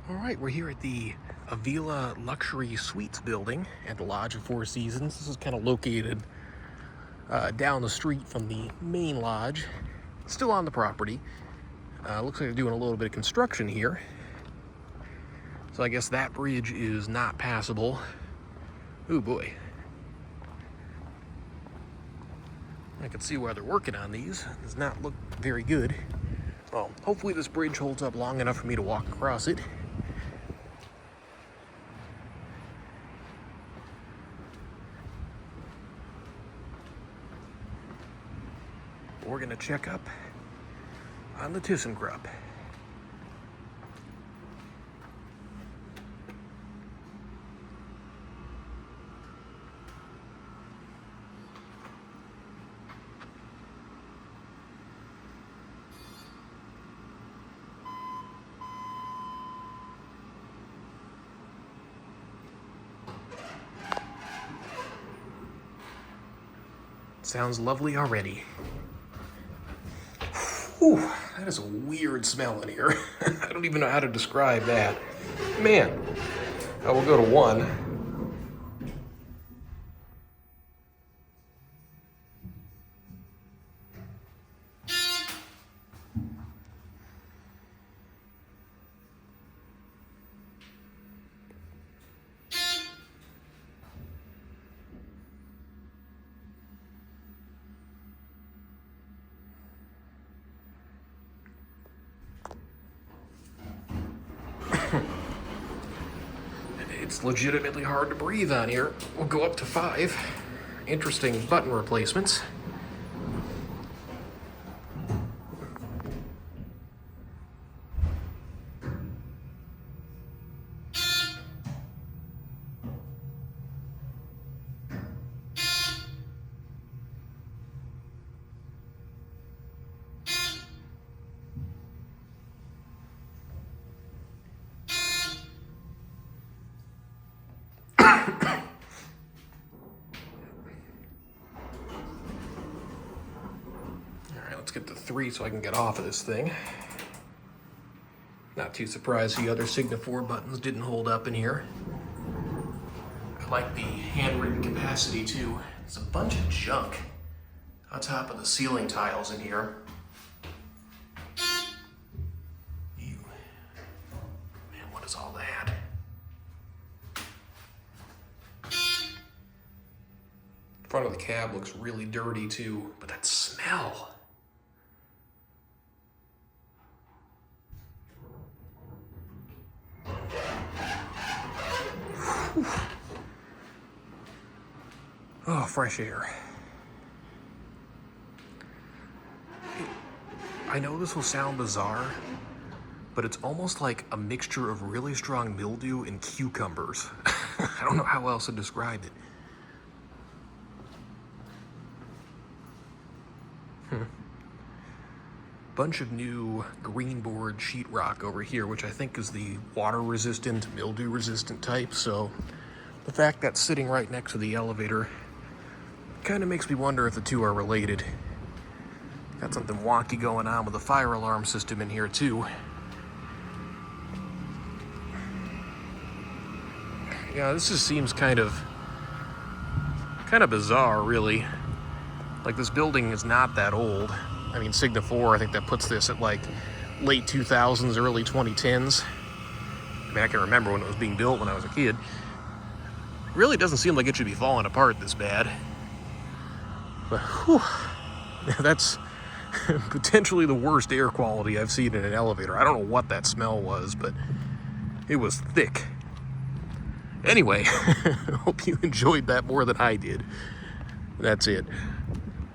All right, we're here at the Avila Luxury Suites building at the Lodge of Four Seasons. This is kind of located down the street from the main lodge. Still on the property. Looks like they're doing a little bit of construction here. So I guess that bridge is not passable. Oh boy. I can see why they're working on these. It does not look very good. Well, hopefully this bridge holds up long enough for me to walk across it. We're gonna check up on the ThyssenKrupp. Sounds lovely already. Whew, that is a weird smell in here. I don't even know how to describe that. Man, I will go to one. It's legitimately hard to breathe on here. We'll go up to 5. Interesting button replacements. Let's get to 3 so I can get off of this thing. Not too surprised the other Signa 4 buttons didn't hold up in here. I like the handwritten capacity too. There's a bunch of junk on top of the ceiling tiles in here. Ew. Man, what is all that? The front of the cab looks really dirty too, but that smell. Oh, fresh air. I know this will sound bizarre, but it's almost like a mixture of really strong mildew and cucumbers. I don't know how else to describe it. Bunch of new green board sheetrock over here, which I think is the water resistant, mildew resistant type. So the fact that it's sitting right next to the elevator kind of makes me wonder if the two are related. Got something wonky going on with the fire alarm system in here too. Yeah, this just seems kind of bizarre, really. Like, this building is not that old. I mean, Signa 4, I think that puts this at like late 2000s, early 2010s. I mean, I can remember when it was being built when I was a kid. It really doesn't seem like it should be falling apart this bad. But whew, that's potentially the worst air quality I've seen in an elevator. I don't know what that smell was, but it was thick. Anyway, I hope you enjoyed that more than I did. That's it.